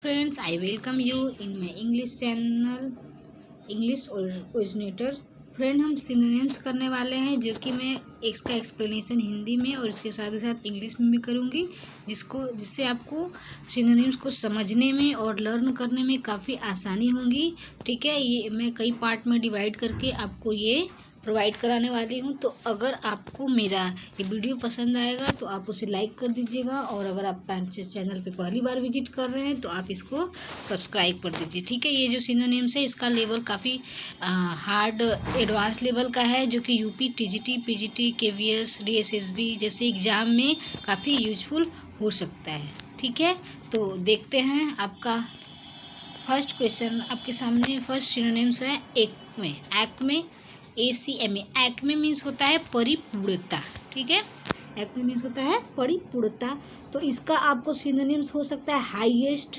Friends, I welcome you in my English channel English originator. Friend, हम synonyms करने वाले हैं जो कि मैं इसका एक्सप्लेनेशन हिंदी में और इसके साथ ही साथ इंग्लिश में भी करूँगी, जिससे आपको सिनोनिम्स को समझने में और लर्न करने में काफ़ी आसानी होगी। ठीक है, ये मैं कई पार्ट में डिवाइड करके आपको ये प्रोवाइड कराने वाली हूँ। तो अगर आपको मेरा ये वीडियो पसंद आएगा तो आप उसे लाइक कर दीजिएगा, और अगर आप चैनल पे पहली बार विजिट कर रहे हैं तो आप इसको सब्सक्राइब कर दीजिए। ठीक है, ये जो सिनोनिम्स है इसका लेवल काफ़ी हार्ड एडवांस लेवल का है, जो कि UP, TGT, PGT, KVS, DSSB जैसे एग्ज़ाम में काफ़ी यूजफुल हो सकता है। ठीक है, तो देखते हैं आपका फर्स्ट क्वेश्चन आपके सामने। फर्स्ट सिनोनिम्स है Acme. Acme, ACMA। Acme means होता है परिपूर्णता। ठीक है, एक्मे मीन्स होता है परिपूर्णता। तो इसका आपको सिनोनिम्स हो सकता है हाईएस्ट।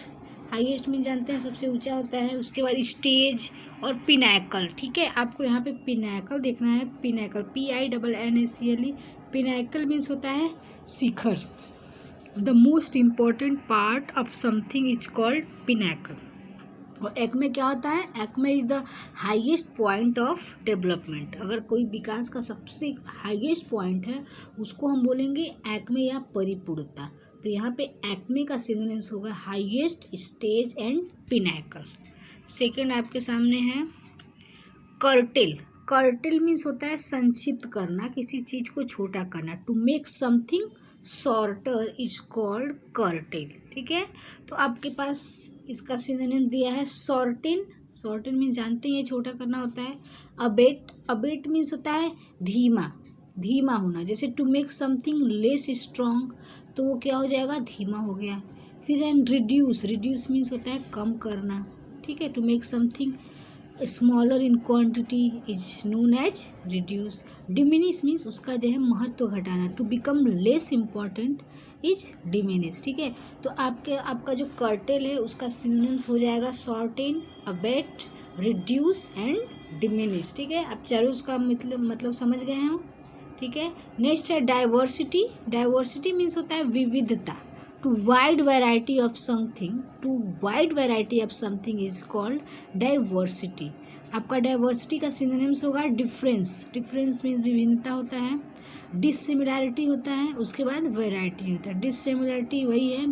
हाईएस्ट मीन जानते हैं सबसे ऊंचा होता है। उसके बाद स्टेज और पिनैकल। ठीक है, आपको यहाँ पे पिनैकल देखना है। Pinnacle, PINNACLE। पिनैकल मीन्स होता है शिखर। The most important part of something is called pinnacle. और एक्मे क्या होता है? Acme is the highest point of development. अगर कोई विकास का सबसे हाईएस्ट पॉइंट है उसको हम बोलेंगे एक्मे या परिपूर्णता। तो यहाँ पे एक्मे का सिनोनिम्स होगा highest, stage and pinnacle. Second आपके सामने है कर्टेल। कर्टेल मीन्स होता है संक्षिप्त करना, किसी चीज़ को छोटा करना। To make something shorter is called curtail. ठीक है, तो आपके पास इसका सिनोनिम दिया है शॉर्टेन। शॉर्टेन मीन्स जानते हैं छोटा करना होता है। अबेट, अबेट मीन्स होता है धीमा, धीमा होना। जैसे to make something less strong, तो वो क्या हो जाएगा? धीमा हो गया। फिर एंड रिड्यूस, रिड्यूस मीन्स होता है कम करना। ठीक है, to make something smaller in quantity is known as reduce. Diminish means उसका जो है महत्व घटाना। To become less important is diminish. ठीक है, तो आपका जो कर्टेल है उसका सिनोनिम्स हो जाएगा shorten, abate, reduce and diminish. ठीक है, आप चारों उसका मतलब समझ गए हो। ठीक है, नेक्स्ट है डाइवर्सिटी। डाइवर्सिटी मीन्स होता है विविधता। To wide variety of something, to wide variety of something is called diversity. आपका डाइवर्सिटी का सिनोनिम्स होगा डिफरेंस। डिफरेंस मीन्स विभिन्नता होता है। डिसिमिलैरिटी होता है, उसके बाद वैरायटी होता है। डिसिमिलैरिटी वही है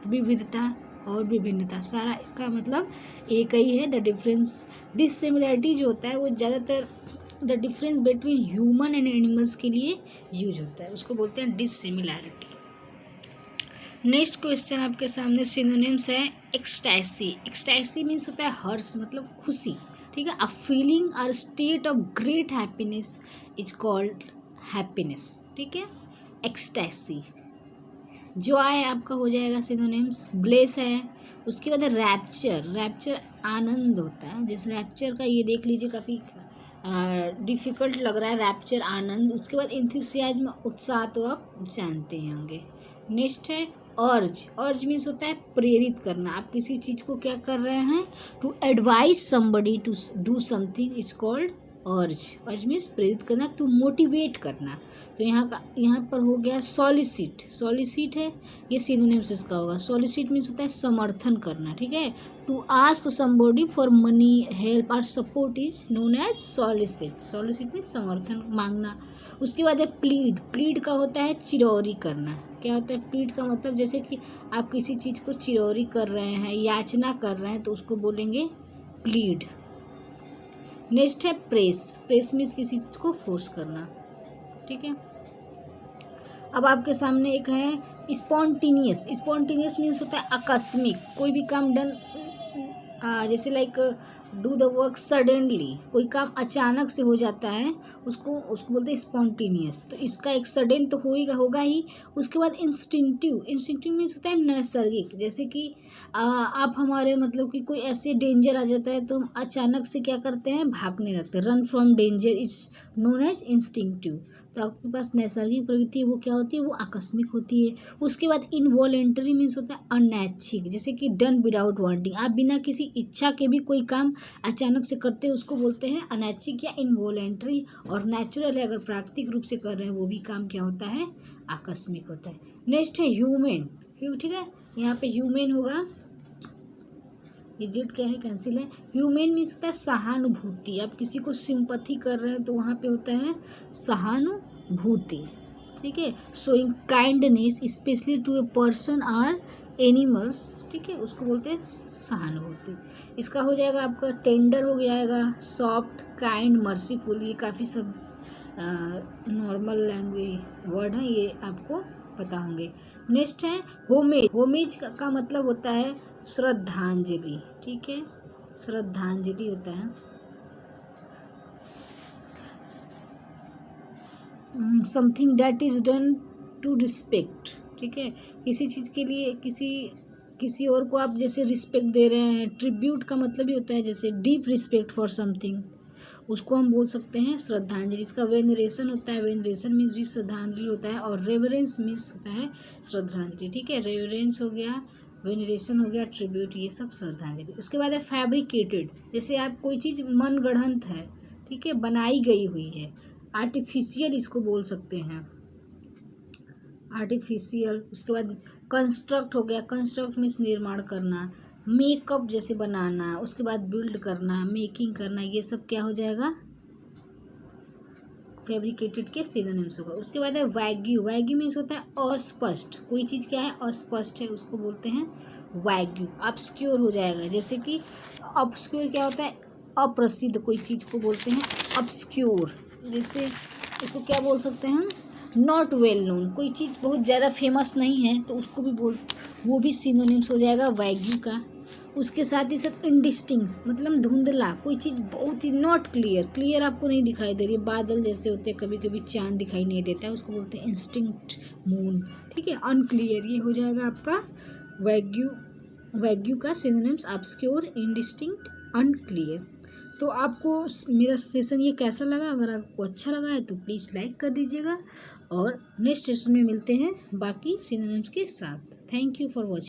विविधता और विभिन्नता, सारा का मतलब एक ही है। द डिफरेंस, डिसिमिलैरिटी जो होता है वो ज़्यादातर the difference between human and animals के लिए यूज होता है, उसको बोलते हैं डिसिमिलैरिटी। नेक्स्ट क्वेश्चन आपके सामने सिनोनिम्स है एक्सटैसी। एक्सटैसी मीन्स होता है हर्ष, मतलब खुशी। ठीक है, अ फीलिंग और state of great happiness is called happiness. ठीक है, एक्सटैसी। जॉय आपका हो जाएगा सिनोनिम्स, ब्लेस है। उसके बाद है रैप्चर। रैप्चर आनंद होता है। जैसे रैप्चर का ये देख लीजिए, काफ़ी डिफ़िकल्ट लग रहा है रैप्चर आनंद। उसके बाद इंथुसियाज्म, उत्साह, तो आप जानते ही होंगे। नेक्स्ट है अर्ज। अर्ज मीन्स होता है प्रेरित करना। आप किसी चीज़ को क्या कर रहे हैं? To advise somebody to do something is called urge. Urge means प्रेरित करना, टू मोटिवेट करना। तो यहाँ पर हो गया सॉलिसिट। सॉलिसिट है, ये सिनोनिम्स इसका होगा। सॉलिसिट मीन्स होता है समर्थन करना। ठीक है, to ask somebody for money, help और support is known as solicit. Solicit means समर्थन मांगना। उसके बाद है प्लीड। प्लीड का होता है चिरौरी करना। क्या होता है प्लीड का मतलब? जैसे कि आप किसी चीज़ को चिरौरी कर रहे हैं, याचना कर रहे हैं, तो उसको बोलेंगे प्लीड। नेक्स्ट है प्रेस। प्रेस मीन्स किसी चीज़ को फोर्स करना। ठीक है, अब आपके सामने एक है स्पॉन्टेनियस। स्पॉन्टेनियस मीन्स होता है आकस्मिक, कोई भी काम डन जैसे like do the work suddenly, कोई काम अचानक से हो जाता है, उसको बोलते हैं स्पॉन्टेनियस। तो इसका एक सडन तो होगा ही। उसके बाद इंस्टिंक्टिव। इंस्टिंक्टिव मीन्स होता है नैसर्गिक। जैसे कि आप हमारे मतलब कि कोई ऐसे डेंजर आ जाता है तो हम अचानक से क्या करते हैं? भागने लगते हैं। Run from danger is known as instinctive. तो आपके पास नैसर्गिक प्रवृत्ति है, वो क्या होती है? वो आकस्मिक होती है। उसके बाद इनवॉलेंटरी मीन्स होता है अनैच्छिक, जैसे कि डन विदाउट वांटिंग। आप बिना किसी इच्छा के भी कोई काम अचानक से करते हैं, उसको बोलते हैं अनैच्छिक या इनवॉलेंटरी। और नेचुरल है, अगर प्राकृतिक रूप से कर रहे हैं वो भी काम क्या होता है? आकस्मिक होता है। नेक्स्ट है ह्यूमन। ठीक है, यहाँ पे ह्यूमन होगा ये जेड क्या है, कैंसिल है। ह्यूमेन मीन्स होता है सहानुभूति, आप किसी को सिंपैथी कर रहे हैं तो वहाँ पे होता है सहानुभूति, ठीक है। Showing kindness specially to a person or animals, ठीक है, उसको बोलते हैं सहानुभूति। इसका हो जाएगा आपका टेंडर हो जाएगा, सॉफ्ट, काइंड, मर्सीफुल, ये काफ़ी सब नॉर्मल लैंग्वेज वर्ड है, ये आपको पता होंगे। नेक्स्ट है होमेज। होमेज का मतलब होता है श्रद्धांजलि, ठीक है, श्रद्धांजलि होता है। Something that is done to respect, ठीक है, किसी चीज़ के लिए किसी और को आप जैसे रिस्पेक्ट दे रहे हैं। ट्रिब्यूट का मतलब ही होता है जैसे डीप रिस्पेक्ट फॉर समथिंग, उसको हम बोल सकते हैं श्रद्धांजलि। इसका वेनरेशन होता है, वेनरेशन मीन्स भी श्रद्धांजलि होता है, और रेवरेंस मीन्स होता है श्रद्धांजलि, ठीक है। रेवरेंस हो गया, वेनरेशन हो गया, ट्रिब्यूट, ये सब श्रद्धांजलि। उसके बाद है फैब्रिकेटेड, जैसे आप कोई चीज़ मनगढ़ंत है, ठीक है, बनाई गई हुई है। आर्टिफिशियल इसको बोल सकते हैं, आर्टिफिशियल। उसके बाद कंस्ट्रक्ट हो गया, कंस्ट्रक्ट मीन्स निर्माण करना। मेकअप जैसे बनाना, उसके बाद बिल्ड करना, मेकिंग करना, ये सब क्या हो जाएगा, फैब्रिकेटेड के सिनोनिम्स होगा। उसके बाद है वैग्यू। वैग्यू मीन्स होता है अस्पष्ट, कोई चीज़ क्या है अस्पष्ट है, उसको बोलते हैं वैग्यू। ऑब्स्क्योर हो जाएगा, जैसे कि ऑब्स्क्योर क्या होता है, अप्रसिद्ध कोई चीज़ को बोलते हैं ऑब्स्क्योर। जैसे इसको क्या बोल सकते हैं हम, नॉट वेल नोन, कोई चीज़ बहुत ज़्यादा फेमस नहीं है तो उसको भी वो भी सिनोनिम्स हो जाएगा वैग्यू का। उसके साथ ही साथ इंडिस्टिंक्ट मतलब धुंधला, कोई चीज़ बहुत ही नॉट क्लियर, क्लियर आपको नहीं दिखाई दे रही है, बादल जैसे होते हैं, कभी कभी चांद दिखाई नहीं देता है, उसको बोलते हैं इंस्टिंक्ट मून, ठीक है, अनक्लियर। ये हो जाएगा आपका वैग्यू। वैग्यू का सिनोनिम्स ऑब्स्क्योर, इंडिस्टिंक्ट, अनक्लियर। तो आपको मेरा सेशन ये कैसा लगा, अगर आपको अच्छा लगा है तो प्लीज़ लाइक कर दीजिएगा, और नेक्स्ट सेशन में मिलते हैं बाकी सिनोनिम्स के साथ। Thank you for watching.